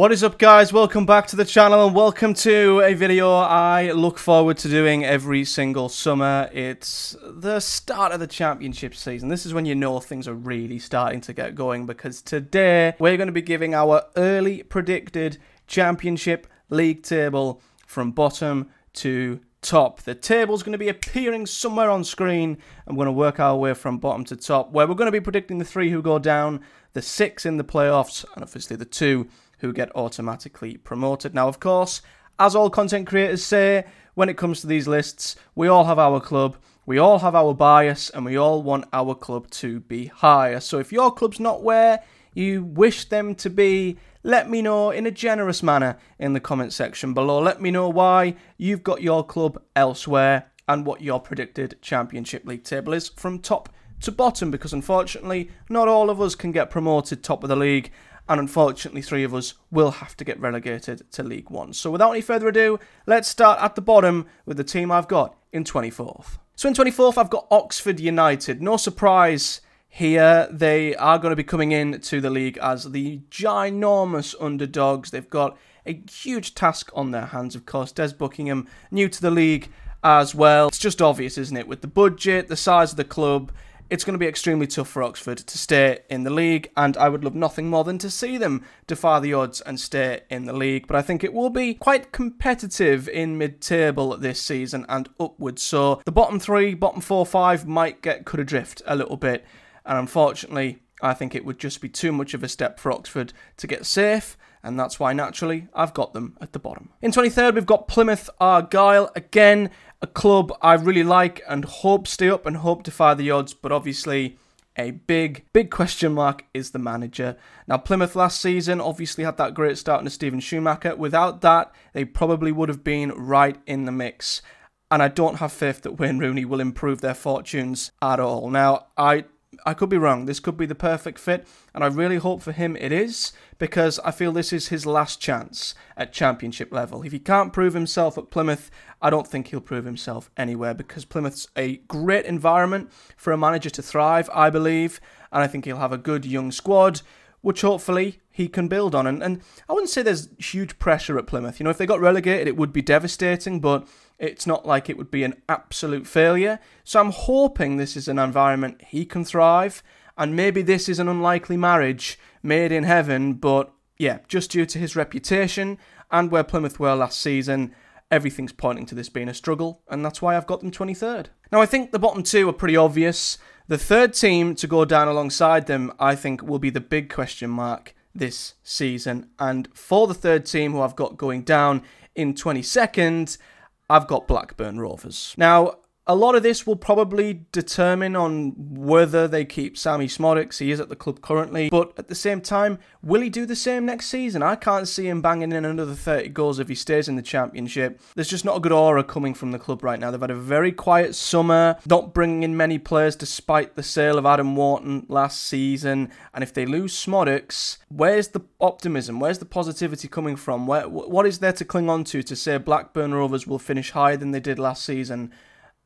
What is up, guys? Welcome back to the channel and welcome to a video I look forward to doing every single summer. It's the start of the championship season. This is when you know things are really starting to get going, because today we're going to be giving our early predicted championship league table from bottom to top. The table's going to be appearing somewhere on screen. I'm going to work our way from bottom to top, where we're going to be predicting the 3 who go down, the 6 in the playoffs, and obviously the 2 who get automatically promoted. Now, of course, as all content creators say, when it comes to these lists, we all have our club, we all have our bias, and we all want our club to be higher. So if your club's not where you wish them to be, let me know in a generous manner in the comment section below. Let me know why you've got your club elsewhere and what your predicted Championship League table is from top to bottom, because unfortunately, not all of us can get promoted top of the league, and unfortunately 3 of us will have to get relegated to League 1. So without any further ado, let's start at the bottom with the team I've got in 24th. So in 24th, I've got Oxford United. No surprise here, they are going to be coming in to the league as the ginormous underdogs. They've got a huge task on their hands, of course. Des Buckingham, new to the league as well. It's just obvious, isn't it? With the budget, the size of the club, it's going to be extremely tough for Oxford to stay in the league, and I would love nothing more than to see them defy the odds and stay in the league. But I think it will be quite competitive in mid-table this season and upwards. So the bottom 3, bottom 4, 5 might get cut adrift a little bit, and unfortunately, I think it would just be too much of a step for Oxford to get safe, and that's why, naturally, I've got them at the bottom. In 23rd, we've got Plymouth Argyle. Again, a club I really like and hope stay up and hope defy the odds, but obviously a big question mark is the manager. Now, Plymouth last season obviously had that great start under Steven Schumacher. Without that, they probably would have been right in the mix, and I don't have faith that Wayne Rooney will improve their fortunes at all. Now, I could be wrong. This could be the perfect fit, and I really hope for him it is, because I feel this is his last chance at championship level. If he can't prove himself at Plymouth, I don't think he'll prove himself anywhere, because Plymouth's a great environment for a manager to thrive, I believe, and I think he'll have a good young squad, which hopefully he can build on. And I wouldn't say there's huge pressure at Plymouth. You know, if they got relegated, it would be devastating, but it's not like it would be an absolute failure. So I'm hoping this is an environment he can thrive, and maybe this is an unlikely marriage made in heaven, but yeah, just due to his reputation and where Plymouth were last season, everything's pointing to this being a struggle, and that's why I've got them 23rd. Now, I think the bottom 2 are pretty obvious. The third team to go down alongside them, I think, will be the big question mark this season. And for the third team who I've got going down in 22nd, I've got Blackburn Rovers. Now, a lot of this will probably determine on whether they keep Sammy Smodics. He is at the club currently, but at the same time, will he do the same next season? I can't see him banging in another 30 goals if he stays in the championship. There's just not a good aura coming from the club right now. They've had a very quiet summer, not bringing in many players despite the sale of Adam Wharton last season. And if they lose Smodics, where's the optimism? Where's the positivity coming from? What is there to cling on to say Blackburn Rovers will finish higher than they did last season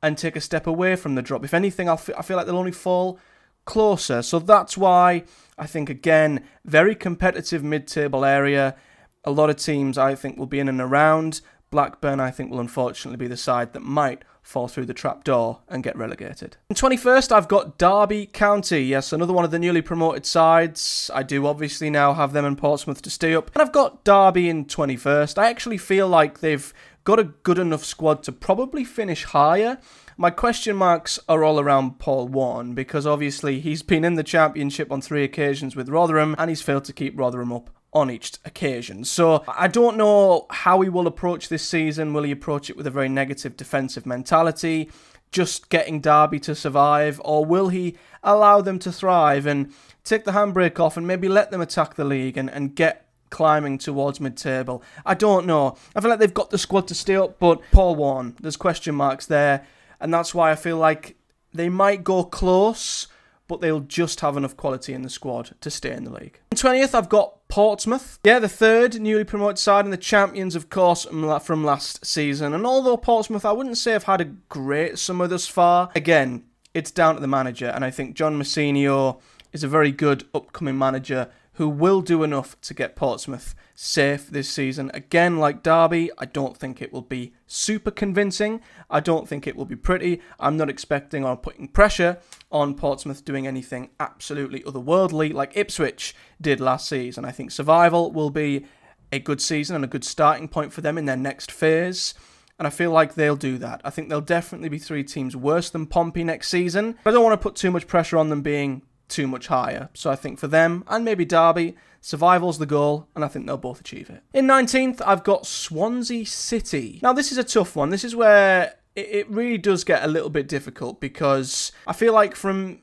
and take a step away from the drop? If anything, I feel like they'll only fall closer. So that's why I think, again, very competitive mid-table area. A lot of teams, I think, will be in and around. Blackburn, I think, will unfortunately be the side that might fall through the trapdoor and get relegated. In 21st, I've got Derby County. Yes, another one of the newly promoted sides. I do obviously now have them and Portsmouth to stay up. And I've got Derby in 21st. I actually feel like they've got a good enough squad to probably finish higher. My question marks are all around Paul Warne, because obviously he's been in the championship on 3 occasions with Rotherham, and he's failed to keep Rotherham up on each occasion. So I don't know how he will approach this season. Will he approach it with a very negative defensive mentality, just getting Derby to survive, or will he allow them to thrive and take the handbrake off and maybe let them attack the league and get climbing towards mid-table? I don't know. I feel like they've got the squad to stay up, but Paul Warne, there's question marks there, and that's why I feel like they might go close, but they'll just have enough quality in the squad to stay in the league. In 20th, I've got Portsmouth. Yeah, the third newly promoted side and the champions, of course, from last season. And although Portsmouth, I wouldn't say have had a great summer thus far, again, it's down to the manager, and I think John Messinio is a very good upcoming manager who will do enough to get Portsmouth safe this season. Again, like Derby, I don't think it will be super convincing. I don't think it will be pretty. I'm not expecting or putting pressure on Portsmouth doing anything absolutely otherworldly like Ipswich did last season. I think survival will be a good season and a good starting point for them in their next phase. And I feel like they'll do that. I think there'll definitely be 3 teams worse than Pompey next season. But I don't want to put too much pressure on them being too much higher. So I think for them, and maybe Derby, survival's the goal, and I think they'll both achieve it. In 19th, I've got Swansea City. Now, this is a tough one. This is where it really does get a little bit difficult, because I feel like from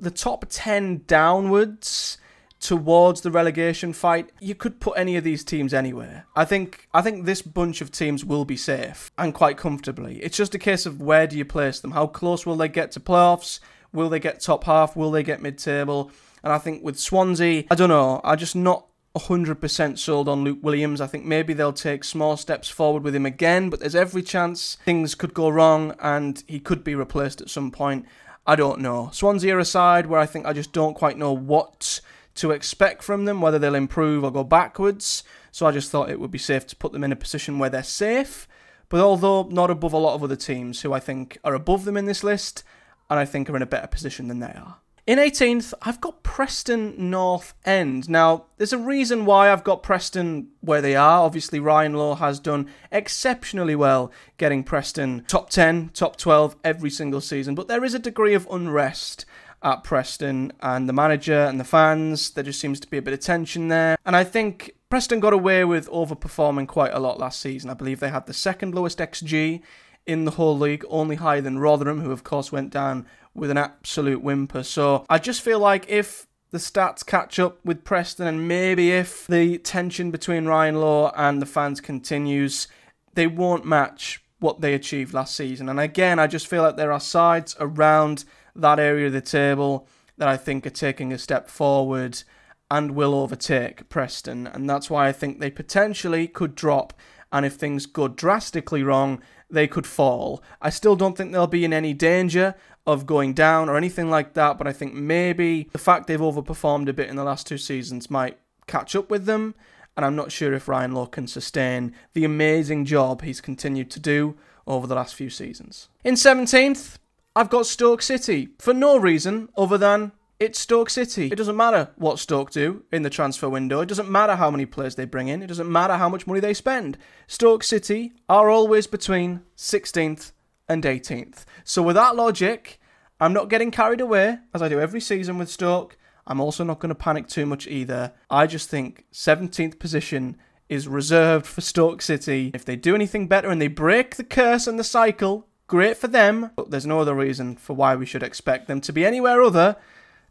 the top 10 downwards towards the relegation fight, you could put any of these teams anywhere. I think this bunch of teams will be safe, and quite comfortably. It's just a case of where do you place them? How close will they get to playoffs? Will they get top half? Will they get mid-table? And I think with Swansea, I don't know. I'm just not 100% sold on Luke Williams. I think maybe they'll take small steps forward with him again, but there's every chance things could go wrong and he could be replaced at some point. I don't know. Swansea are a side where I think I just don't quite know what to expect from them, whether they'll improve or go backwards. So I just thought it would be safe to put them in a position where they're safe, but although not above a lot of other teams who I think are above them in this list, and I think are in a better position than they are. In 18th, I've got Preston North End. Now, there's a reason why I've got Preston where they are. Obviously, Ryan Lowe has done exceptionally well getting Preston top 10, top 12 every single season. But there is a degree of unrest at Preston, and the manager and the fans, there just seems to be a bit of tension there. And I think Preston got away with overperforming quite a lot last season. I believe they had the second lowest XG in the whole league, only higher than Rotherham, who of course went down with an absolute whimper. So I just feel like if the stats catch up with Preston, and maybe if the tension between Ryan Lowe and the fans continues, they won't match what they achieved last season. And again, I just feel like there are sides around that area of the table that I think are taking a step forward and will overtake Preston. And that's why I think they potentially could drop, and if things go drastically wrong, they could fall. I still don't think they'll be in any danger of going down or anything like that, but I think maybe the fact they've overperformed a bit in the last 2 seasons might catch up with them, and I'm not sure if Ryan Lowe can sustain the amazing job he's continued to do over the last few seasons. In 17th, I've got Stoke City, for no reason other than it's Stoke City. It doesn't matter what Stoke do in the transfer window. It doesn't matter how many players they bring in. It doesn't matter how much money they spend. Stoke City are always between 16th and 18th. So with that logic, I'm not getting carried away, as I do every season with Stoke. I'm also not going to panic too much either. I just think 17th position is reserved for Stoke City. If they do anything better and they break the curse and the cycle, great for them. But there's no other reason for why we should expect them to be anywhere other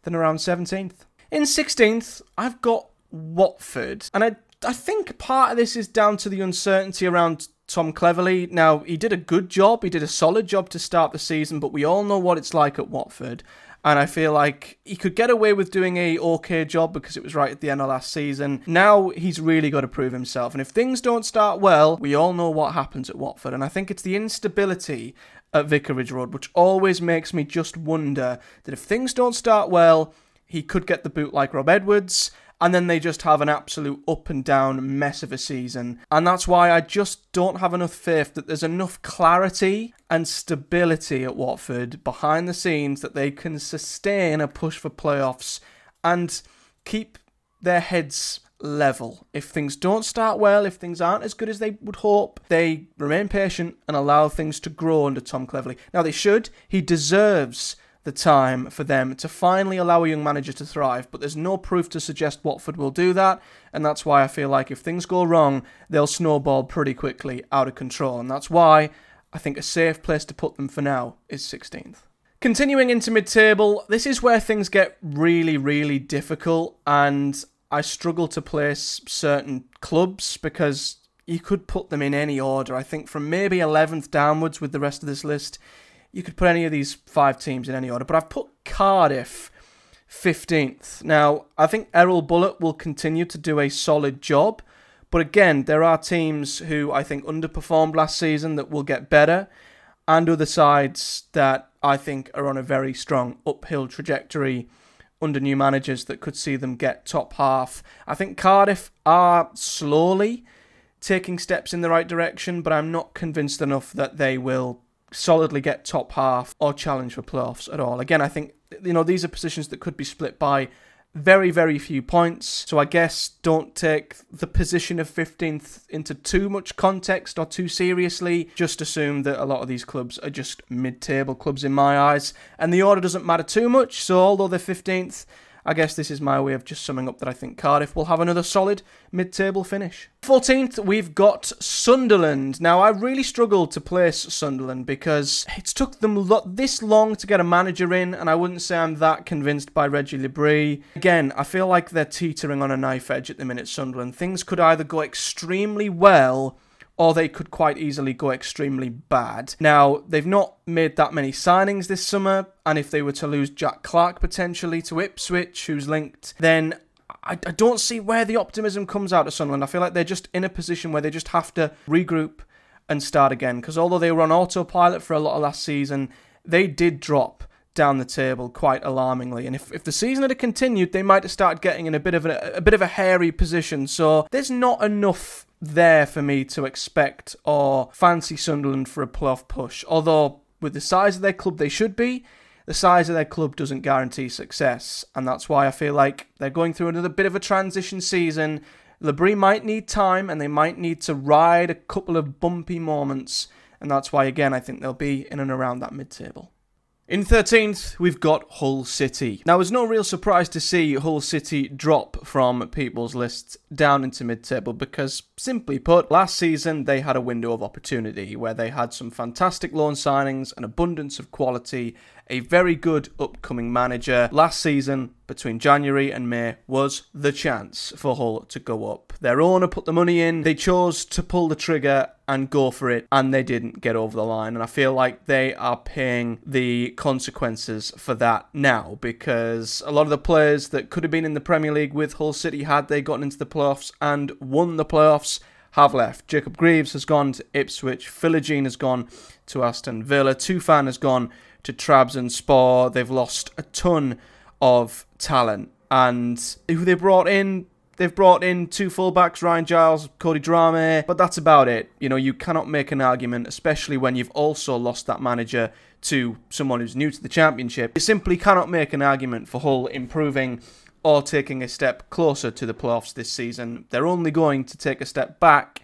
than around 17th. In 16th, I've got Watford. And I think part of this is down to the uncertainty around Tom Cleverley. Now, he did a good job. He did a solid job to start the season, but we all know what it's like at Watford. And I feel like he could get away with doing a okay job because it was right at the end of last season. Now he's really got to prove himself. And if things don't start well, we all know what happens at Watford. And I think it's the instability at Vicarage Road, which always makes me just wonder that if things don't start well, he could get the boot like Rob Edwards, and then they just have an absolute up and down mess of a season. And that's why I just don't have enough faith that there's enough clarity and stability at Watford behind the scenes that they can sustain a push for playoffs and keep their heads level. If things don't start well, if things aren't as good as they would hope, they remain patient and allow things to grow under Tom Cleverley. Now they should. He deserves the time for them to finally allow a young manager to thrive, but there's no proof to suggest Watford will do that, and that's why I feel like if things go wrong, they'll snowball pretty quickly out of control, and that's why I think a safe place to put them for now is 16th. Continuing into mid-table, this is where things get really, really difficult, and I struggle to place certain clubs because you could put them in any order. I think from maybe 11th downwards with the rest of this list, you could put any of these 5 teams in any order, but I've put Cardiff 15th. Now, I think Errol Bullock will continue to do a solid job, but again, there are teams who I think underperformed last season that will get better, and other sides that I think are on a very strong uphill trajectory under new managers that could see them get top half. I think Cardiff are slowly taking steps in the right direction, but I'm not convinced enough that they will solidly get top half or challenge for playoffs at all. Again, I think, these are positions that could be split by very, very few points. So I guess don't take the position of 15th into too much context or too seriously. Just assume that a lot of these clubs are just mid-table clubs in my eyes. And the order doesn't matter too much. So although they're 15th, I guess this is my way of just summing up that I think Cardiff will have another solid mid-table finish. 14th, we've got Sunderland. Now, I really struggled to place Sunderland because it's took them this long to get a manager in, and I wouldn't say I'm that convinced by Reggie Lebris. Again, I feel like they're teetering on a knife edge at the minute, Sunderland. Things could either go extremely well, or they could quite easily go extremely bad. Now, they've not made that many signings this summer, and if they were to lose Jack Clark potentially to Ipswich, who's linked, then I don't see where the optimism comes out of Sunderland. I feel like they're just in a position where they just have to regroup and start again, because although they were on autopilot for a lot of last season, they did drop down the table quite alarmingly, and if the season had continued, they might have started getting in a bit of a hairy position. So there's not enough there for me to expect or fancy Sunderland for a playoff push. Although with the size of their club they should be, the size of their club doesn't guarantee success, and that's why I feel like they're going through another bit of a transition season. Lebris might need time, and they might need to ride a couple of bumpy moments, and that's why again I think they'll be in and around that mid-table. In 13th, we've got Hull City. Now, it's no real surprise to see Hull City drop from people's lists down into mid-table because, simply put, last season they had a window of opportunity where they had some fantastic loan signings, an abundance of quality, a very good upcoming manager. Last season, between January and May, was the chance for Hull to go up. Their owner put the money in, they chose to pull the trigger and go for it, and they didn't get over the line. And I feel like they are paying the consequences for that now, because a lot of the players that could have been in the Premier League with Hull City had they gotten into the playoffs and won the playoffs have left. Jacob Greaves has gone to Ipswich, Philogene has gone to Aston Villa, Tufan has gone to Trabzonspor. They've lost a ton of talent, and who they brought in, they've brought in two fullbacks, Ryan Giles, Cody Drame, but that's about it. You cannot make an argument, especially when you've also lost that manager to someone who's new to the Championship. You simply cannot make an argument for Hull improving or taking a step closer to the playoffs this season. They're only going to take a step back,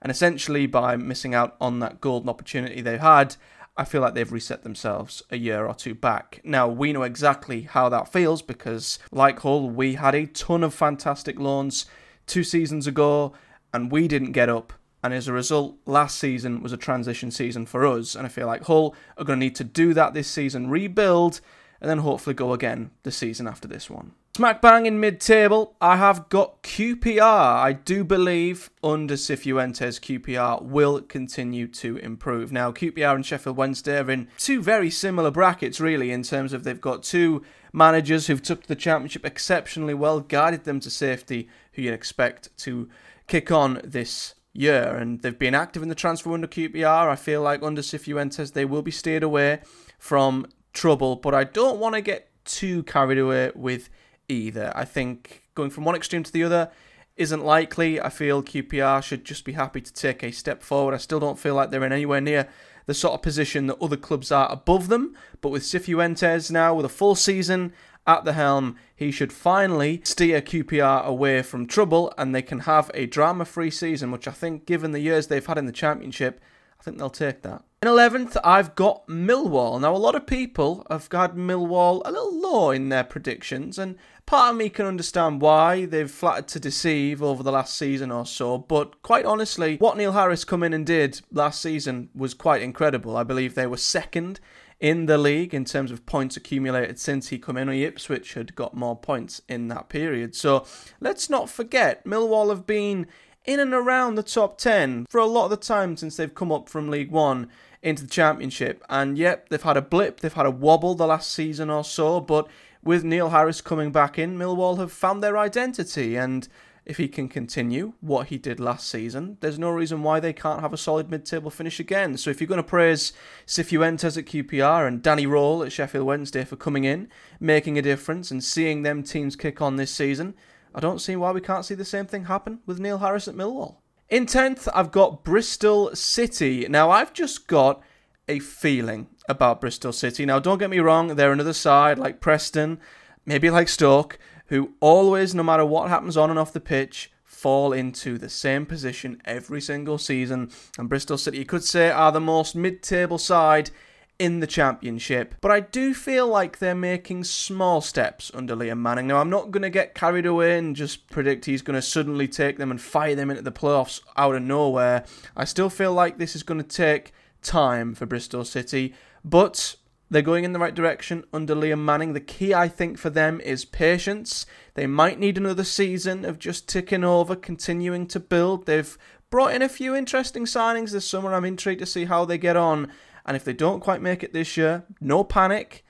and essentially by missing out on that golden opportunity they had, I feel like they've reset themselves a year or two back. Now, we know exactly how that feels because, like Hull, we had a ton of fantastic loans 2 seasons ago and we didn't get up. And as a result, last season was a transition season for us. And I feel like Hull are going to need to do that this season, rebuild, and then hopefully go again the season after this one. Smack bang in mid-table, I have got QPR. I do believe under Cifuentes, QPR will continue to improve. Now, QPR and Sheffield Wednesday are in 2 very similar brackets, really, in terms of they've got 2 managers who've took the Championship exceptionally well, guided them to safety, who you'd expect to kick on this year. And they've been active in the transfer window, QPR. I feel like under Cifuentes, they will be steered away from trouble, but I don't want to get too carried away with either. I think going from one extreme to the other isn't likely. I feel QPR should just be happy to take a step forward. I still don't feel like they're in anywhere near the sort of position that other clubs are above them, but with Cifuentes now with a full season at the helm, he should finally steer QPR away from trouble and they can have a drama-free season, which I think, given the years they've had in the Championship, I think they'll take that. In 11th, I've got Millwall. Now, a lot of people have had Millwall a little low in their predictions, and part of me can understand why. They've flattered to deceive over the last season or so, but quite honestly, what Neil Harris come in and did last season was quite incredible. I believe they were second in the league in terms of points accumulated since he come in. Ipswich had got more points in that period. So let's not forget, Millwall have been in and around the top 10 for a lot of the time since they've come up from League One into the Championship. And yep, they've had a blip, they've had a wobble the last season or so, but with Neil Harris coming back in, Millwall have found their identity, and if he can continue what he did last season, there's no reason why they can't have a solid mid-table finish again. So if you're going to praise Cifuentes at QPR and Danny Role at Sheffield Wednesday for coming in, making a difference and seeing them teams kick on this season, I don't see why we can't see the same thing happen with Neil Harris at Millwall. In 10th, I've got Bristol City. Now, I've just got a feeling about Bristol City. Now, don't get me wrong, they're another side like Preston, maybe like Stoke, who always, no matter what happens on and off the pitch, fall into the same position every single season. And Bristol City, you could say, are the most mid-table side in the Championship. But I do feel like they're making small steps under Liam Manning. Now, I'm not going to get carried away and just predict he's going to suddenly take them and fire them into the playoffs out of nowhere. I still feel like this is going to take time for Bristol City, but they're going in the right direction under Liam Manning. The key, I think, for them is patience. They might need another season of just ticking over, continuing to build. They've brought in a few interesting signings this summer. I'm intrigued to see how they get on. And if they don't quite make it this year, no panic.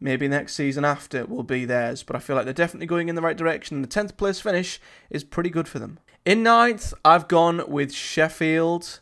Maybe next season after will be theirs. But I feel like they're definitely going in the right direction. And the 10th place finish is pretty good for them. In 9th, I've gone with Sheffield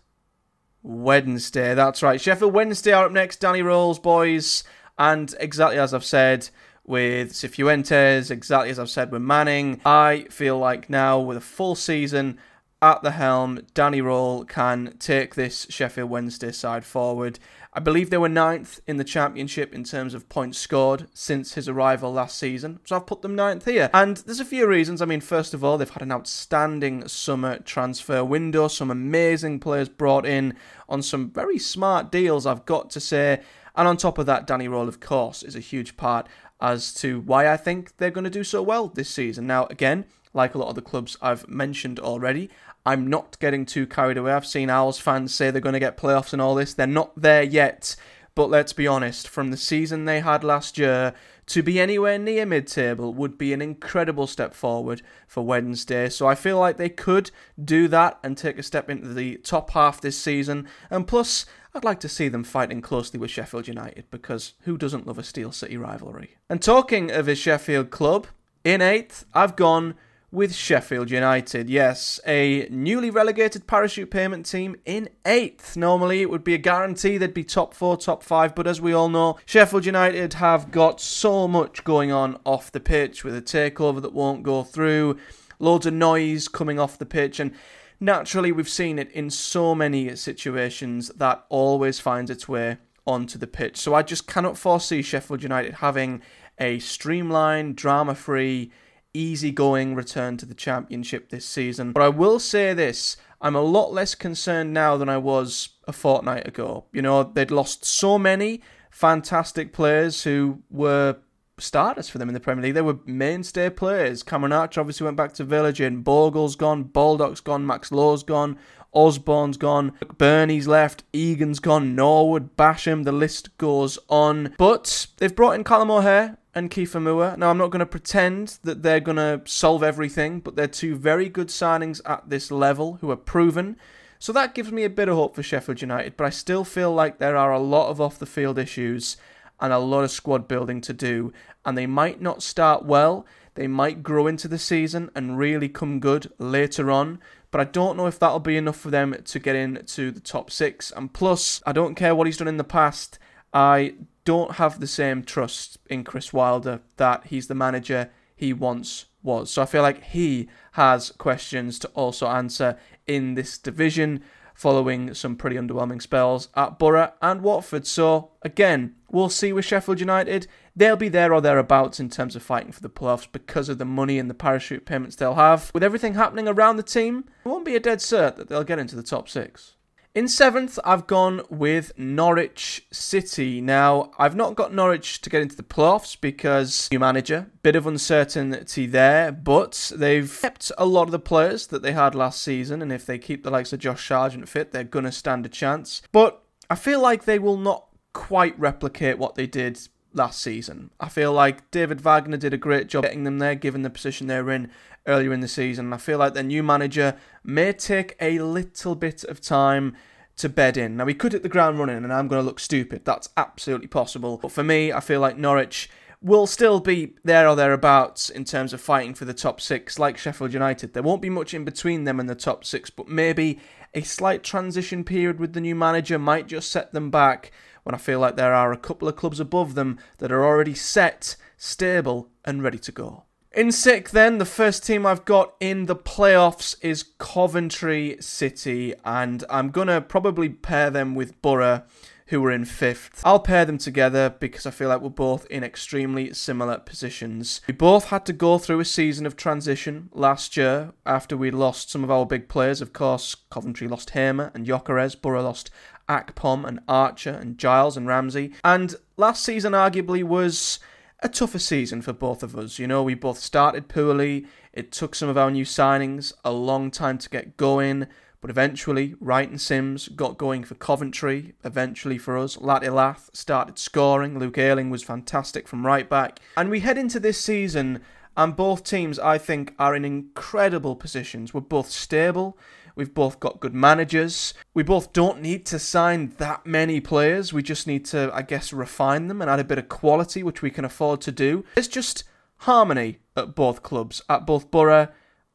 Wednesday. That's right. Sheffield Wednesday are up next. Danny Role's boys. And exactly as I've said with Cifuentes, exactly as I've said with Manning, I feel like now with a full season at the helm, Danny Role can take this Sheffield Wednesday side forward. I believe they were 9th in the Championship in terms of points scored since his arrival last season. So I've put them 9th here. And there's a few reasons. I mean, first of all, they've had an outstanding summer transfer window. Some amazing players brought in on some very smart deals, I've got to say. And on top of that, Danny Role, of course, is a huge part as to why I think they're going to do so well this season. Now, again, like a lot of the clubs I've mentioned already, I'm not getting too carried away. I've seen Owls fans say they're going to get playoffs and all this. They're not there yet. But let's be honest, from the season they had last year, to be anywhere near mid-table would be an incredible step forward for Wednesday. So I feel like they could do that and take a step into the top half this season. And plus, I'd like to see them fighting closely with Sheffield United, because who doesn't love a Steel City rivalry? And talking of his Sheffield club, in 8th, I've gone with Sheffield United. Yes, a newly relegated parachute payment team in 8th. Normally it would be a guarantee they'd be top 4, top 5, but as we all know, Sheffield United have got so much going on off the pitch with a takeover that won't go through, loads of noise coming off the pitch, and naturally we've seen it in so many situations that always finds its way onto the pitch. So I just cannot foresee Sheffield United having a streamlined, drama-free, easy-going return to the Championship this season. But I will say this, I'm a lot less concerned now than I was a fortnight ago. You know, they'd lost so many fantastic players who were starters for them in the Premier League. They were mainstay players. Cameron Archer obviously went back to Villa, Jane Bogle's gone, Baldock's gone, Max Lowe's gone, Osborne's gone, McBurney's left, Egan's gone, Norwood, Basham, the list goes on. But they've brought in Callum O'Hare and Kiefer Moore. Now, I'm not going to pretend that they're going to solve everything, but they're two very good signings at this level who are proven. So that gives me a bit of hope for Sheffield United, but I still feel like there are a lot of off-the-field issues and a lot of squad building to do, and they might not start well. They might grow into the season and really come good later on, but I don't know if that'll be enough for them to get into the top 6. And plus, I don't care what he's done in the past, I don't have the same trust in Chris Wilder that he's the manager he once was. So I feel like he has questions to also answer in this division following some pretty underwhelming spells at Boro and Watford. So again, we'll see with Sheffield United. They'll be there or thereabouts in terms of fighting for the playoffs because of the money and the parachute payments they'll have. With everything happening around the team, it won't be a dead cert that they'll get into the top 6. In 7th, I've gone with Norwich City. Now, I've not got Norwich to get into the playoffs because new manager, bit of uncertainty there, but they've kept a lot of the players that they had last season, and if they keep the likes of Josh Sargent fit, they're going to stand a chance. But I feel like they will not quite replicate what they did last season. I feel like David Wagner did a great job getting them there, given the position they were in earlier in the season. I feel like their new manager may take a little bit of time to bed in. Now, he could hit the ground running and I'm going to look stupid. That's absolutely possible. But for me, I feel like Norwich will still be there or thereabouts in terms of fighting for the top 6, like Sheffield United. There won't be much in between them and the top 6, but maybe a slight transition period with the new manager might just set them back, when I feel like there are a couple of clubs above them that are already set, stable, and ready to go. In 6th then, the first team I've got in the playoffs is Coventry City, and I'm going to probably pair them with Boro, who are in 5th. I'll pair them together because I feel like we're both in extremely similar positions. We both had to go through a season of transition last year after we lost some of our big players. Of course, Coventry lost Hamer and Gyökeres, Boro lost Akpom and Archer and Giles and Ramsey. And last season arguably was a tougher season for both of us. You know, we both started poorly. It took some of our new signings a long time to get going. But eventually, Wright and Sims got going for Coventry. Eventually for us, Latilath started scoring. Luke Ayling was fantastic from right back. And we head into this season, and both teams, I think, are in incredible positions. We're both stable. We've both got good managers. We both don't need to sign that many players. We just need to, I guess, refine them and add a bit of quality, which we can afford to do. It's just harmony at both clubs, at both Boro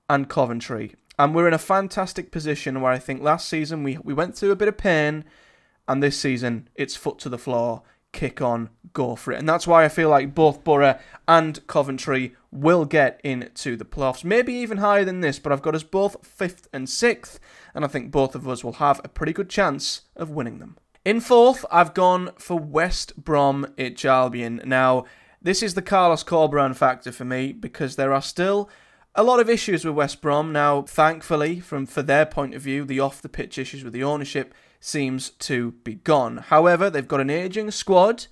and Coventry. And we're in a fantastic position where I think last season we went through a bit of pain, and this season it's foot to the floor, kick on, go for it. And that's why I feel like both Boro and Coventry will get into the playoffs. Maybe even higher than this, but I've got us both 5th and 6th, and I think both of us will have a pretty good chance of winning them. In 4th, I've gone for West Bromwich Albion. Now, this is the Carlos Corberán factor for me, because there are still a lot of issues with West Brom. Now, thankfully, for their point of view, the off-the-pitch issues with the ownership seems to be gone. However, they've got an ageing squad,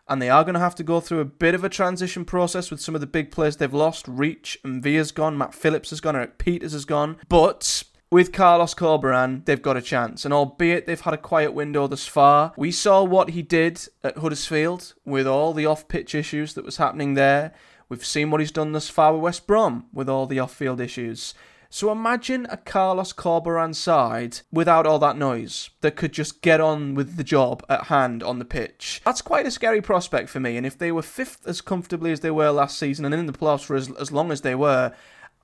and they are going to have to go through a bit of a transition process with some of the big players they've lost. Reach and Villa's gone, Matt Phillips has gone, Eric Peters has gone. But with Carlos Corberán, they've got a chance. And albeit they've had a quiet window thus far, we saw what he did at Huddersfield with all the off-pitch issues that was happening there. We've seen what he's done thus far with West Brom with all the off-field issues. So imagine a Carlos Corberán side without all that noise that could just get on with the job at hand on the pitch. That's quite a scary prospect for me, and if they were 5th as comfortably as they were last season and in the playoffs for as long as they were,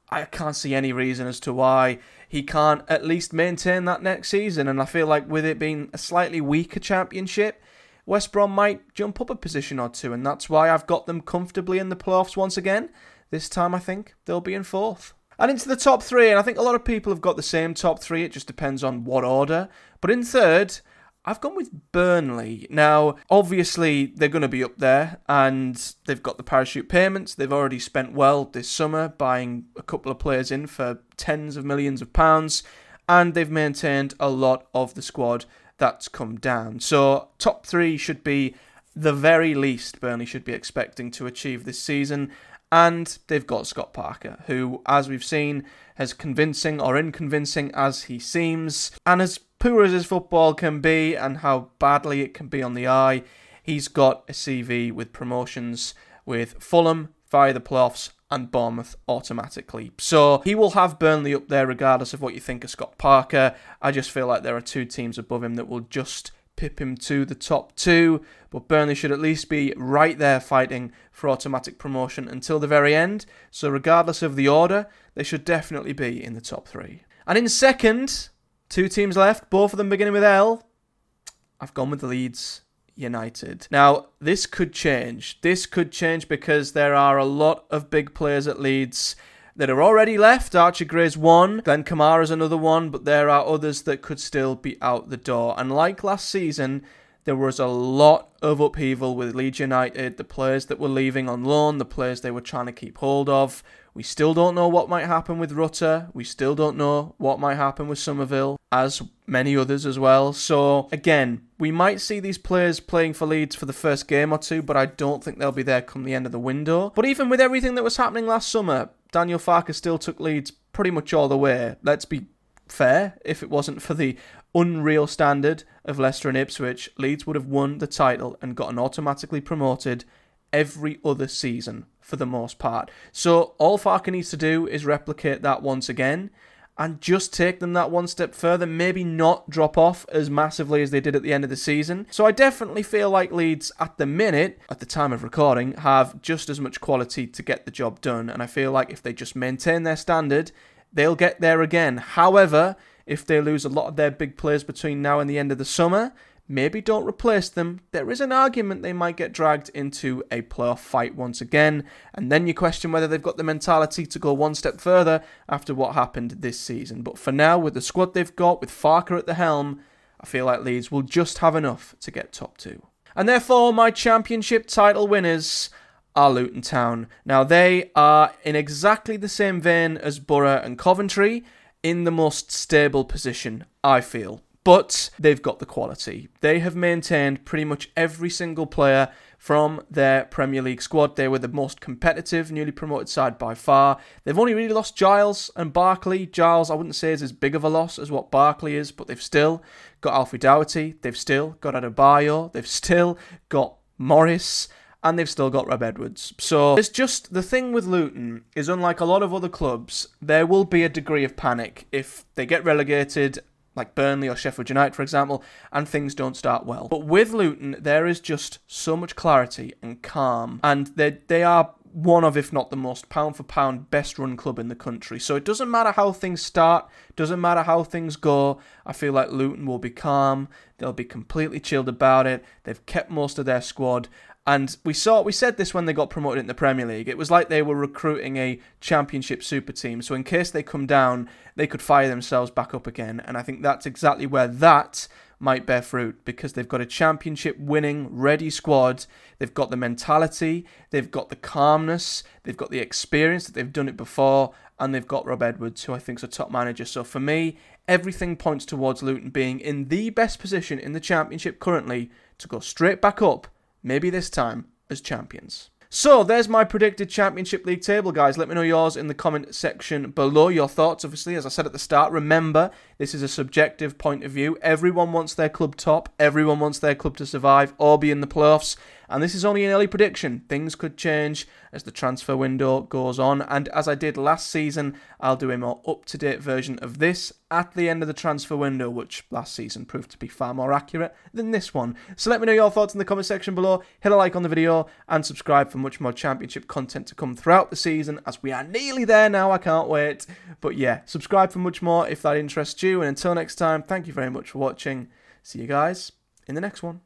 I can't see any reason as to why he can't at least maintain that next season. And I feel like with it being a slightly weaker championship, West Brom might jump up a position or two, and that's why I've got them comfortably in the playoffs once again. This time I think they'll be in 4th. And into the top 3, and I think a lot of people have got the same top 3, it just depends on what order. But in 3rd, I've gone with Burnley. Now, obviously, they're going to be up there, and they've got the parachute payments. They've already spent well this summer buying a couple of players in for tens of millions of pounds, and they've maintained a lot of the squad that's come down. So, top 3 should be the very least Burnley should be expecting to achieve this season. And they've got Scott Parker, who, as we've seen, as convincing or unconvincing as he seems, and as poor as his football can be and how badly it can be on the eye, he's got a CV with promotions with Fulham via the playoffs and Bournemouth automatically. So he will have Burnley up there regardless of what you think of Scott Parker. I just feel like there are 2 teams above him that will just pip him to the top 2, but Burnley should at least be right there fighting for automatic promotion until the very end. So regardless of the order, they should definitely be in the top 3. And in 2nd, 2 teams left, both of them beginning with L. I've gone with Leeds United. Now, this could change. This could change because there are a lot of big players at Leeds that are already left. Archie Gray's one, Glenn Kamara's another one, but there are others that could still be out the door. And like last season, there was a lot of upheaval with Leeds United, the players that were leaving on loan, the players they were trying to keep hold of. We still don't know what might happen with Rutter. We still don't know what might happen with Somerville, as many others as well. So, again, we might see these players playing for Leeds for the first game or 2, but I don't think they'll be there come the end of the window. But even with everything that was happening last summer, Daniel Farke still took Leeds pretty much all the way. Let's be fair, if it wasn't for the unreal standard of Leicester and Ipswich, Leeds would have won the title and gotten automatically promoted every other season for the most part. So all Farke needs to do is replicate that once again, and just take them that one step further, maybe not drop off as massively as they did at the end of the season. So I definitely feel like Leeds, at the minute, at the time of recording, have just as much quality to get the job done, and I feel like if they just maintain their standard, they'll get there again. However, if they lose a lot of their big players between now and the end of the summer, maybe don't replace them. There is an argument they might get dragged into a playoff fight once again, and then you question whether they've got the mentality to go one step further after what happened this season. But for now, with the squad they've got, with Farker at the helm, I feel like Leeds will just have enough to get top 2. And therefore, my championship title winners are Luton Town. Now, they are in exactly the same vein as Boro and Coventry, in the most stable position, I feel. But they've got the quality. They have maintained pretty much every single player from their Premier League squad. They were the most competitive, newly promoted side by far. They've only really lost Giles and Barkley. Giles, I wouldn't say is as big of a loss as what Barkley is, but they've still got Alfie Doherty. They've still got Adebayo. They've still got Morris. And they've still got Rob Edwards. So it's just, the thing with Luton is, unlike a lot of other clubs, there will be a degree of panic if they get relegated, like Burnley or Sheffield United, for example, and things don't start well. But with Luton, there is just so much clarity and calm, and they are one of, if not the most pound-for-pound best-run club in the country. So it doesn't matter how things start, doesn't matter how things go. I feel like Luton will be calm. They'll be completely chilled about it. They've kept most of their squad. And we said this when they got promoted in the Premier League. It was like they were recruiting a championship super team. So in case they come down, they could fire themselves back up again. And I think that's exactly where that might bear fruit, because they've got a championship winning, ready squad. They've got the mentality, they've got the calmness, they've got the experience that they've done it before, and they've got Rob Edwards, who I think is a top manager. So for me, everything points towards Luton being in the best position in the championship currently to go straight back up, maybe this time as champions. So there's my predicted Championship League table, guys. Let me know yours in the comment section below. Your thoughts, obviously, as I said at the start. Remember, this is a subjective point of view. Everyone wants their club top. Everyone wants their club to survive or be in the playoffs. And this is only an early prediction. Things could change as the transfer window goes on. And as I did last season, I'll do a more up-to-date version of this at the end of the transfer window, which last season proved to be far more accurate than this one. So let me know your thoughts in the comment section below. Hit a like on the video and subscribe for much more Championship content to come throughout the season, as we are nearly there now. I can't wait. But yeah, subscribe for much more if that interests you. And until next time, thank you very much for watching. See you guys in the next one.